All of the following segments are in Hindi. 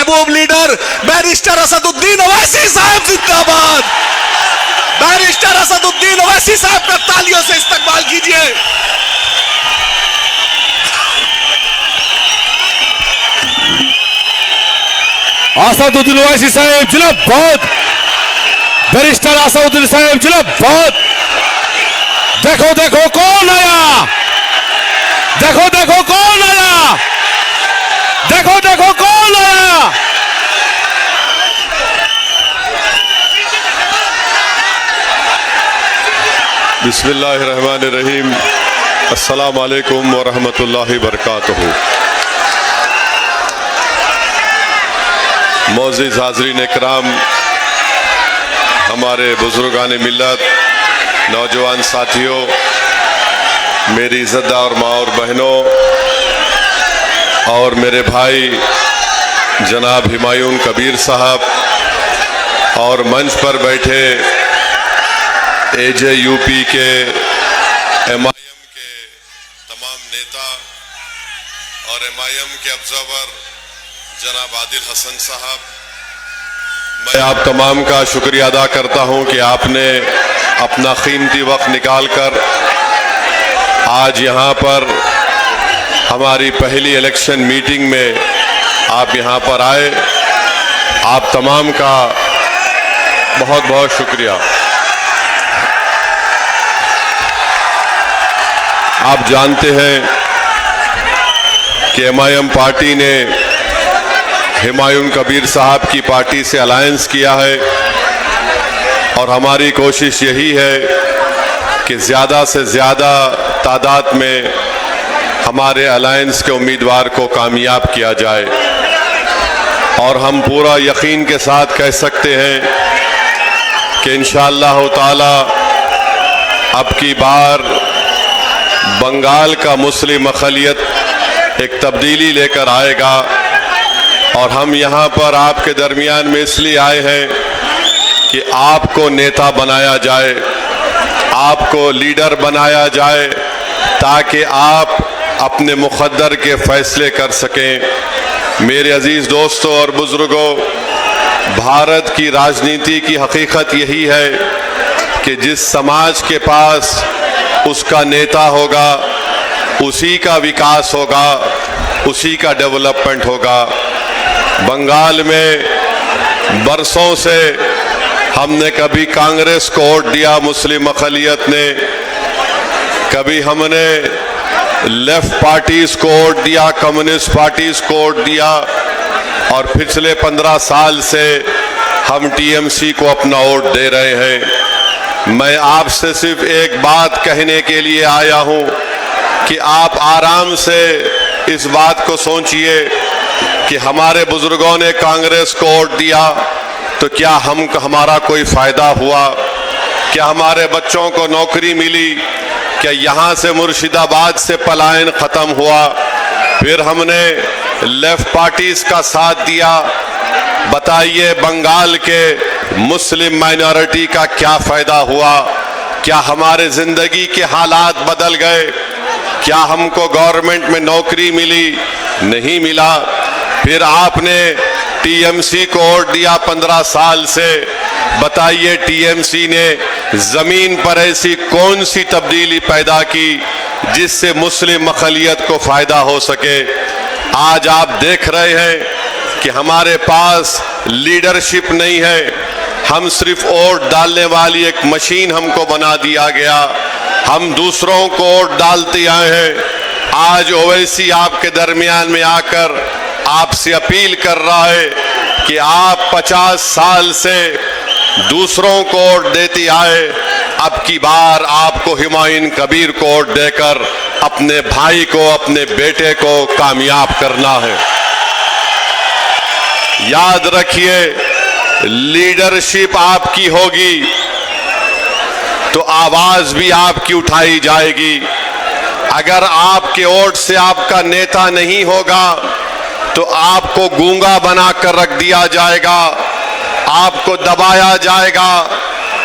महबूब लीडर बैरिस्टर असदुद्दीन ओवैसी साहब जिंदाबाद। बैरिस्टर असदुद्दीन ओवैसी साहब का तालियों से इस्तकबाल कीजिए। असदुद्दीन ओवैसी साहब जिंदाबाद। बैरिस्टर असदुद्दीन साहब जिंदाबाद। देखो देखो कौन आया, देखो देखो कौन आया, देखो देखो कौन आया। बिस्मिल्लाहिर्रहमानिर्रहीम। अस्सलाम वालेकुम व रहमतुल्लाहि व बरकातुहू। मोअज़्ज़िज़ हाज़रीन इकराम, हमारे बुजुर्गान मिल्लत, नौजवान साथियों, मेरी इज़्ज़तदार माँ और बहनों और मेरे भाई जनाब हुमायूं कबीर साहब और मंच पर बैठे AJUP के MIM के तमाम नेता और MIM के ऑब्जर्वर जनाब आदिल हसन साहब, मैं आप तमाम का शुक्रिया अदा करता हूं कि आपने अपना कीमती वक्त निकालकर आज यहां पर हमारी पहली इलेक्शन मीटिंग में आप यहां पर आए। आप तमाम का बहुत बहुत शुक्रिया। आप जानते हैं कि MIM पार्टी ने हुमायूं कबीर साहब की पार्टी से अलायंस किया है और हमारी कोशिश यही है कि ज़्यादा से ज़्यादा तादाद में हमारे अलायंस के उम्मीदवार को कामयाब किया जाए। और हम पूरा यकीन के साथ कह सकते हैं कि इंशाअल्लाह ताला अब की बार बंगाल का मुस्लिम अक़लियत एक तब्दीली लेकर आएगा। और हम यहाँ पर आपके दरमियान में इसलिए आए हैं कि आपको नेता बनाया जाए, आपको लीडर बनाया जाए, ताकि आप अपने मुक़द्दर के फैसले कर सकें। मेरे अजीज़ दोस्तों और बुज़ुर्गों, भारत की राजनीति की हकीकत यही है कि जिस समाज के पास उसका नेता होगा, उसी का विकास होगा, उसी का डेवलपमेंट होगा। बंगाल में बरसों से हमने कभी कांग्रेस को वोट दिया मुस्लिम अक़लियत ने, कभी हमने लेफ्ट पार्टीज को वोट दिया, कम्युनिस्ट पार्टीज को वोट दिया, और पिछले 15 साल से हम TMC को अपना वोट दे रहे हैं। मैं आपसे सिर्फ एक बात कहने के लिए आया हूं कि आप आराम से इस बात को सोचिए कि हमारे बुजुर्गों ने कांग्रेस को वोट दिया तो क्या हमारा कोई फायदा हुआ? क्या हमारे बच्चों को नौकरी मिली? क्या यहाँ से मुर्शिदाबाद से पलायन खत्म हुआ? फिर हमने लेफ्ट पार्टीज का साथ दिया। बताइए बंगाल के मुस्लिम माइनॉरिटी का क्या फायदा हुआ? क्या हमारे जिंदगी के हालात बदल गए? क्या हमको गवर्नमेंट में नौकरी मिली? नहीं मिला। फिर आपने TMC को वोट दिया 15 साल से। बताइए TMC ने जमीन पर ऐसी कौन सी तब्दीली पैदा की जिससे मुस्लिम अक़लियत को फायदा हो सके? आज आप देख रहे हैं कि हमारे पास लीडरशिप नहीं है। हम सिर्फ वोट डालने वाली एक मशीन हमको बना दिया गया। हम दूसरों को वोट डालते आए हैं। आज ओवैसी आपके दरमियान में आकर आपसे अपील कर रहा है कि आप 50 साल से दूसरों को वोट देते आए, अब की बार आपको हुमायूं कबीर को वोट देकर अपने भाई को, अपने बेटे को कामयाब करना है। याद रखिए, लीडरशिप आपकी होगी तो आवाज भी आपकी उठाई जाएगी। अगर आपके वोट से आपका नेता नहीं होगा तो आपको गूंगा बनाकर रख दिया जाएगा, आपको दबाया जाएगा,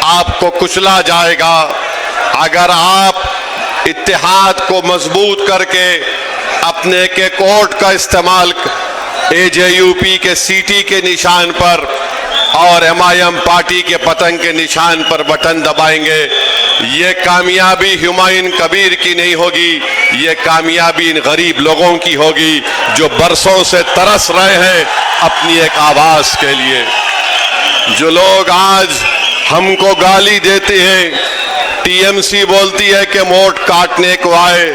आपको कुचला जाएगा। अगर आप इत्तेहाद को मजबूत करके अपने के कोर्ट का इस्तेमाल एजेयूपी के सीटी के निशान पर और एमआईएम पार्टी के पतंग के निशान पर बटन दबाएंगे। ये कामयाबी हुमायूं कबीर की नहीं होगी, ये कामयाबी इन गरीब लोगों की होगी जो बरसों से तरस रहे हैं अपनी एक आवाज के लिए। जो लोग आज हमको गाली देते हैं, टीएमसी बोलती है कि वोट काटने को आए।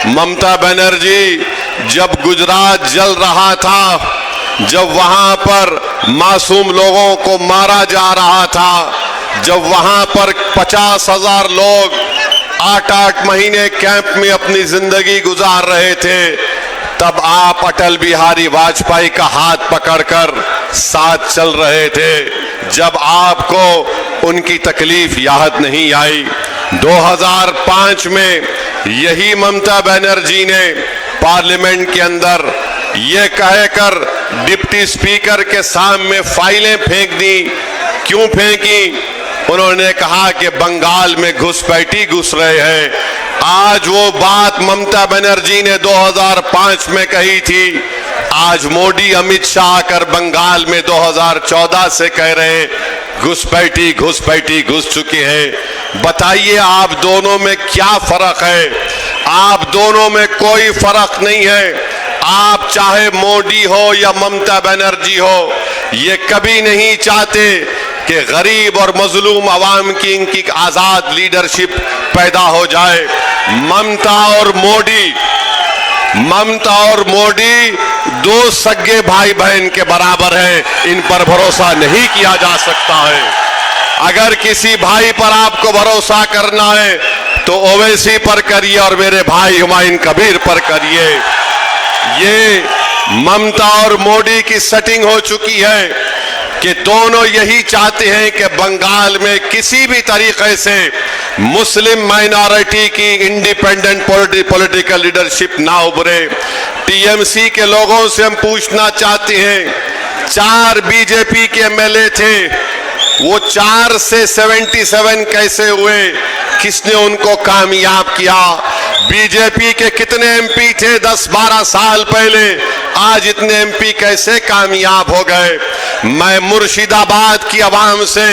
ममता बनर्जी जब गुजरात जल रहा था, जब वहां पर मासूम लोगों को मारा जा रहा था, जब वहां पर 50,000 लोग 8-8 महीने कैंप में अपनी जिंदगी गुजार रहे थे, तब आप अटल बिहारी वाजपेयी का हाथ पकड़कर साथ चल रहे थे। जब आपको उनकी तकलीफ याद नहीं आई। 2005 में यही ममता बनर्जी ने पार्लियामेंट के अंदर ये कहकर डिप्टी स्पीकर के सामने फाइलें फेंक दी। क्यों फेंकी? उन्होंने कहा कि बंगाल में घुसपैठी घुस रहे हैं। आज वो बात ममता बनर्जी ने 2005 में कही थी, आज मोदी अमित शाह आकर बंगाल में 2014 से कह रहे हैं घुसपैठी घुसपैठी घुस चुके हैं। बताइए आप दोनों में क्या फर्क है? आप दोनों में कोई फर्क नहीं है। आप चाहे मोदी हो या ममता बनर्जी हो, ये कभी नहीं चाहते कि गरीब और मजलूम आवाम की इनकी आजाद लीडरशिप पैदा हो जाए। ममता और मोदी दो सगे भाई बहन के बराबर हैं, इन पर भरोसा नहीं किया जा सकता है। अगर किसी भाई पर आपको भरोसा करना है तो ओवैसी पर करिए और मेरे भाई हुमायूं कबीर पर करिए। ये ममता और मोदी की सेटिंग हो चुकी है कि दोनों यही चाहते हैं कि बंगाल में किसी भी तरीके से मुस्लिम माइनॉरिटी की इंडिपेंडेंट पॉलिटिकल लीडरशिप ना उभरे। टीएमसी के लोगों से हम पूछना चाहते हैं, 4 बीजेपी के एमएलए थे, वो 4 से 77 कैसे हुए? किसने उनको कामयाब किया? बीजेपी के कितने एमपी थे 10-12 साल पहले, आज इतने एमपी कैसे कामयाब हो गए? मैं मुर्शिदाबाद की आवाम से,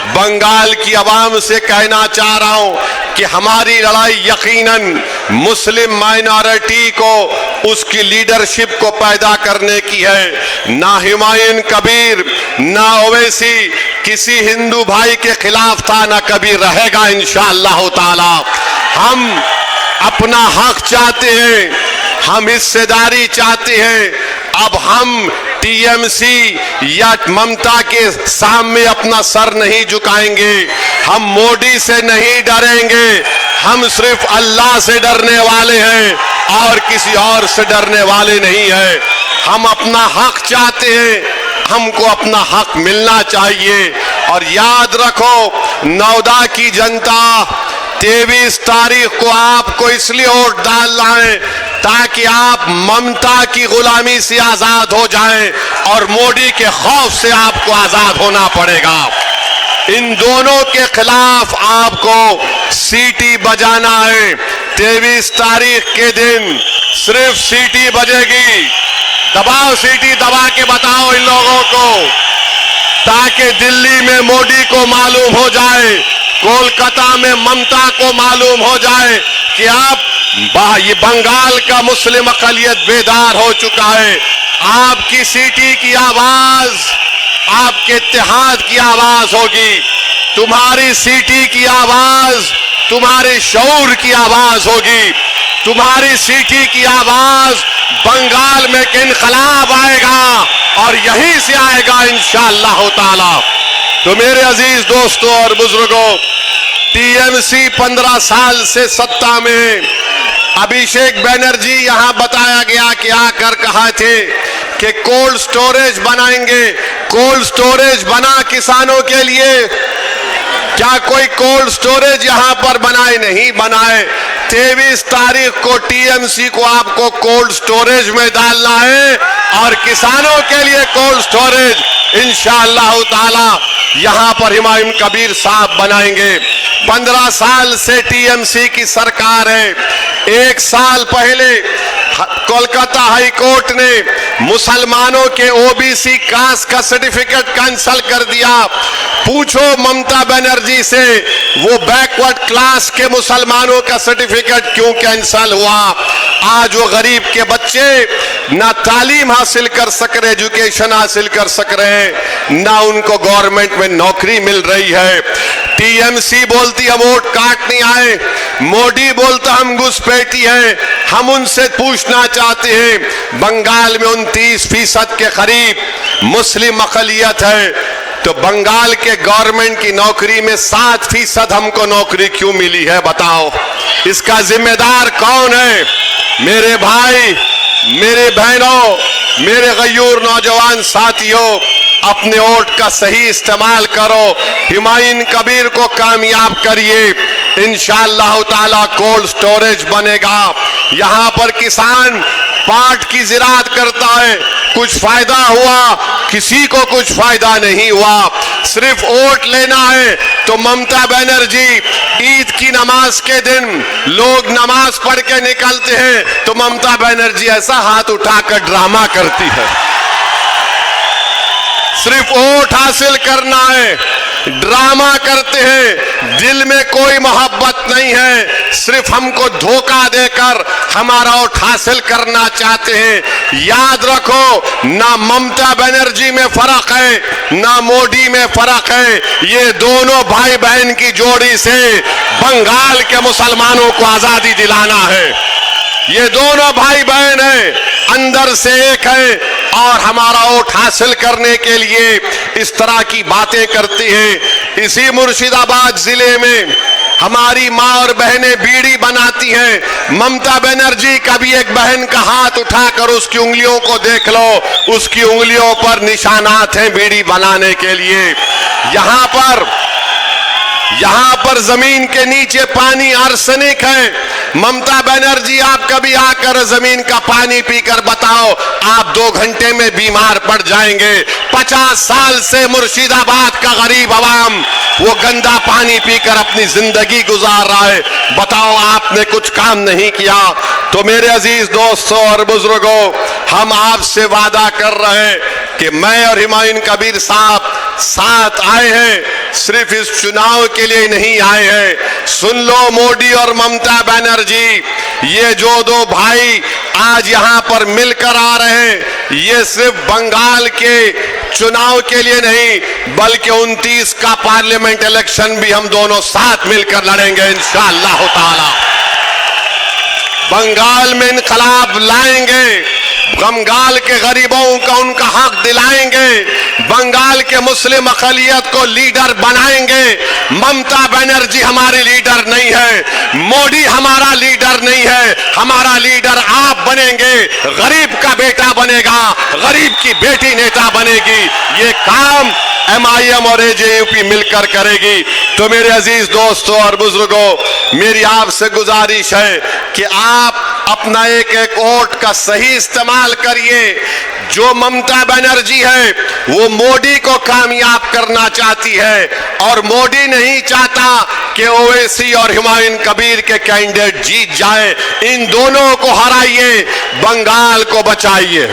बंगाल की आवाम से कहना चाह रहा हूं कि हमारी लड़ाई यकीनन मुस्लिम माइनॉरिटी को, उसकी लीडरशिप को पैदा करने की है। ना हुमायूं कबीर ना ओवैसी किसी हिंदू भाई के खिलाफ था, ना कभी रहेगा इंशाअल्लाह ताला। हम अपना हक चाहते हैं, हम हिस्सेदारी चाहते हैं। अब हम टीएमसी या ममता के सामने अपना सर नहीं झुकाएंगे, हम मोदी से नहीं डरेंगे, हम सिर्फ अल्लाह से डरने वाले हैं और किसी और से डरने वाले नहीं हैं। हम अपना हक चाहते हैं, हमको अपना हक मिलना चाहिए। और याद रखो, नौदा की जनता 23 तारीख को आपको इसलिए वोट डालना है ताकि आप ममता की गुलामी से आजाद हो जाएं और मोदी के खौफ से आपको आजाद होना पड़ेगा। इन दोनों के खिलाफ आपको सीटी बजाना है। 23 तारीख के दिन सिर्फ सीटी बजेगी। दबाओ, सीटी दबा के बताओ इन लोगों को, ताकि दिल्ली में मोदी को मालूम हो जाए, कोलकाता में ममता को मालूम हो जाए कि आप ये बंगाल का मुस्लिम अकलियत बेदार हो चुका है। आपकी सीटी की आवाज आपके इत्तेहाद की आवाज होगी, तुम्हारी सीटी की आवाज तुम्हारे शऊर की आवाज होगी, तुम्हारी सीटी की आवाज बंगाल में एक इनकलाब आएगा और यहीं से आएगा इंशाअल्लाह ताला। तो मेरे अजीज दोस्तों और बुजुर्गों, टीएमसी 15 साल से सत्ता में है। अभिषेक बनर्जी यहां बताया गया कि आकर कहा थे कि कोल्ड स्टोरेज बनाएंगे। कोल्ड स्टोरेज बना किसानों के लिए? क्या कोई कोल्ड स्टोरेज यहां पर बनाए? नहीं बनाए। 23 तारीख को टीएमसी को आपको कोल्ड स्टोरेज में डालना है और किसानों के लिए कोल्ड स्टोरेज इंशाअल्लाह ताला यहां पर हुमायूं कबीर साहब बनाएंगे। 15 साल से टीएमसी की सरकार है। 1 साल पहले कोलकाता हाई कोर्ट ने मुसलमानों के ओबीसी कास्ट का सर्टिफिकेट कैंसिल कर दिया। पूछो ममता बनर्जी से वो बैकवर्ड क्लास के मुसलमानों का सर्टिफिकेट क्यों कैंसिल हुआ। आज वो गरीब के बच्चे ना तालीम हासिल कर सक रहे, एजुकेशन हासिल कर सक रहे, ना उनको गवर्नमेंट में नौकरी मिल रही है। टीएमसी बोलती हम वोट काटने आए, मोदी बोलता हम घुसपैठी हैं। हम उनसे पूछना चाहते हैं, बंगाल में 29% के करीब मुस्लिम अक़लियत है, तो बंगाल के गवर्नमेंट की नौकरी में 7% हमको नौकरी क्यों मिली है, बताओ। इसका जिम्मेदार कौन है? मेरे भाई, मेरे बहनों, मेरे गयूर नौजवान साथियों, अपने वोट का सही इस्तेमाल करो, हुमायूं कबीर को कामयाब करिए। इंशाअल्लाह ताला कोल्ड स्टोरेज बनेगा। यहां पर किसान पाट की ज़िराअत करता है, कुछ फायदा हुआ, किसी को कुछ फायदा नहीं हुआ। सिर्फ वोट लेना है तो ममता बनर्जी ईद की नमाज के दिन लोग नमाज पढ़ के निकलते हैं, तो ममता बनर्जी ऐसा हाथ उठाकर ड्रामा करती है। सिर्फ वोट हासिल करना है, ड्रामा करते हैं, दिल में कोई मोहब्बत नहीं है, सिर्फ हमको धोखा देकर हमारा वोट हासिल करना चाहते हैं। याद रखो, ना ममता बनर्जी में फर्क है, ना मोदी में फर्क है। ये दोनों भाई बहन की जोड़ी से बंगाल के मुसलमानों को आजादी दिलाना है। ये दोनों भाई बहन हैं, अंदर से एक है, और हमारा वोट हासिल करने के लिए इस तरह की बातें करती हैं। इसी मुर्शिदाबाद जिले में हमारी माँ और बहनें बीड़ी बनाती हैं। ममता बनर्जी कभी एक बहन का हाथ उठाकर उसकी उंगलियों को देख लो, उसकी उंगलियों पर निशानात हैं बीड़ी बनाने के लिए। यहां पर जमीन के नीचे पानी आर्सेनिक है। ममता बनर्जी, आप कभी आकर जमीन का पानी पीकर बताओ, आप 2 घंटे में बीमार पड़ जाएंगे। 50 साल से मुर्शिदाबाद का गरीब अवाम वो गंदा पानी पीकर अपनी जिंदगी गुजार रहा है। बताओ, आपने कुछ काम नहीं किया। तो मेरे अजीज दोस्तों और बुजुर्गों, हम आपसे वादा कर रहे हैं कि मैं और हुमायूं कबीर साहब साथ आए हैं, सिर्फ इस चुनाव के लिए नहीं आए हैं। सुन लो मोदी और ममता बनर्जी, ये जो 2 भाई आज यहां पर मिलकर आ रहे हैं, ये सिर्फ बंगाल के चुनाव के लिए नहीं, बल्कि 29 का पार्लियामेंट इलेक्शन भी हम दोनों साथ मिलकर लड़ेंगे इंशाअल्लाह ताला। बंगाल में इनकलाब लाएंगे, बंगाल के गरीबों का उनका हक दिलाएंगे, बंगाल के मुस्लिम अक़लियत को लीडर बनाएंगे। ममता बनर्जी हमारी लीडर नहीं है, मोदी हमारा लीडर नहीं है, हमारा लीडर आप बनेंगे। गरीब का बेटा बनेगा, गरीब की बेटी नेता बनेगी। ये काम MIM और AJUP मिलकर करेगी। तो मेरे अजीज दोस्तों और बुजुर्गों, मेरी आपसे गुजारिश है कि आप अपना एक वोट का सही इस्तेमाल करिए। जो ममता बनर्जी है वो मोदी को कामयाब करना चाहती है, और मोदी नहीं चाहता कि ओवैसी और हुमायूं कबीर के कैंडिडेट जीत जाए। इन दोनों को हराइए, बंगाल को बचाइए।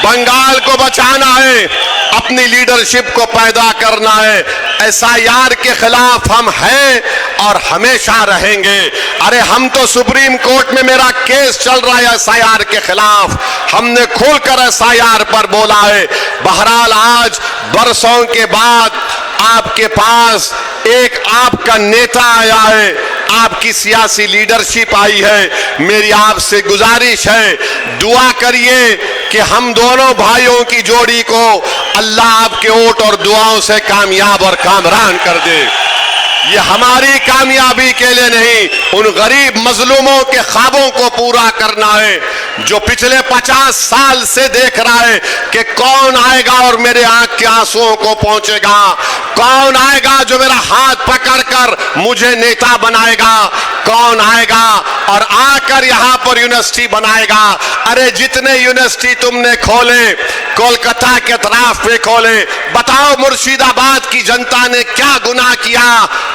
बंगाल को बचाना है, अपनी लीडरशिप को पैदा करना है। SIR के खिलाफ हम हैं और हमेशा रहेंगे। अरे हम तो सुप्रीम कोर्ट में मेरा केस चल रहा है SIR के खिलाफ, हमने खुलकर SIR पर बोला है। बहरहाल आज बरसों के बाद आपके पास एक आपका नेता आया है, आपकी सियासी लीडरशिप आई है। मेरी आपसे गुजारिश है, दुआ करिए कि हम दोनों भाइयों की जोड़ी को अल्लाह आपके वोट और दुआओं से कामयाब और कामरान कर दे। ये हमारी कामयाबी के लिए नहीं, उन गरीब मजलूमों के ख्वाबों को पूरा करना है जो पिछले 50 साल से देख रहा है कि कौन आएगा और मेरे आंख के आंसुओं को पहुंचेगा, कौन आएगा जो मेरा हाथ पकड़कर मुझे नेता बनाएगा, कौन आएगा और आकर यहां पर यूनिवर्सिटी बनाएगा। अरे जितने यूनिवर्सिटी तुमने खोले, कोलकाता के तरफ पे खोले। बताओ मुर्शिदाबाद की जनता ने क्या गुनाह किया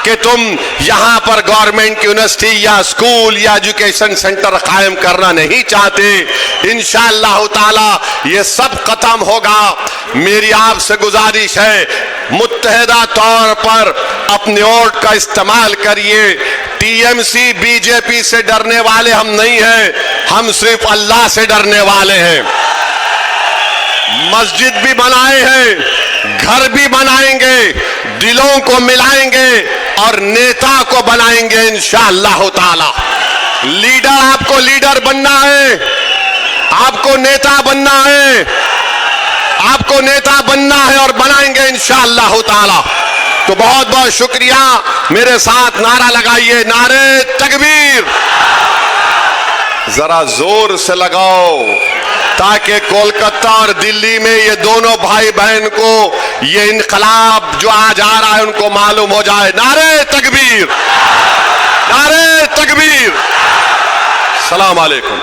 कि तुम यहां पर गवर्नमेंट यूनिवर्सिटी या स्कूल या एजुकेशन सेंटर कायम करना नहीं चाहते। इंशाअल्लाह ताला ये सब खत्म होगा। मेरी आपसे गुजारिश है, मुत्तहिदा तौर पर अपने वोट का इस्तेमाल करिए। टीएमसी बीजेपी से डरने वाले हम नहीं हैं, हम सिर्फ अल्लाह से डरने वाले हैं। मस्जिद भी बनाए हैं, घर भी बनाएंगे, दिलों को मिलाएंगे और नेता को बनाएंगे इंशाअल्लाह ताला। लीडर, आपको लीडर बनना है, आपको नेता बनना है, आपको नेता बनना है और बनाएंगे इंशाअल्लाह ताला। तो बहुत बहुत शुक्रिया। मेरे साथ नारा लगाइए, नारे तकबीर। जरा जोर से लगाओ ताकि कोलकाता और दिल्ली में ये दोनों भाई बहन को ये इनकलाब जो आज आ रहा है उनको मालूम हो जाए। नारे तकबीर, नारे तकबीर। सलाम अलैकुम।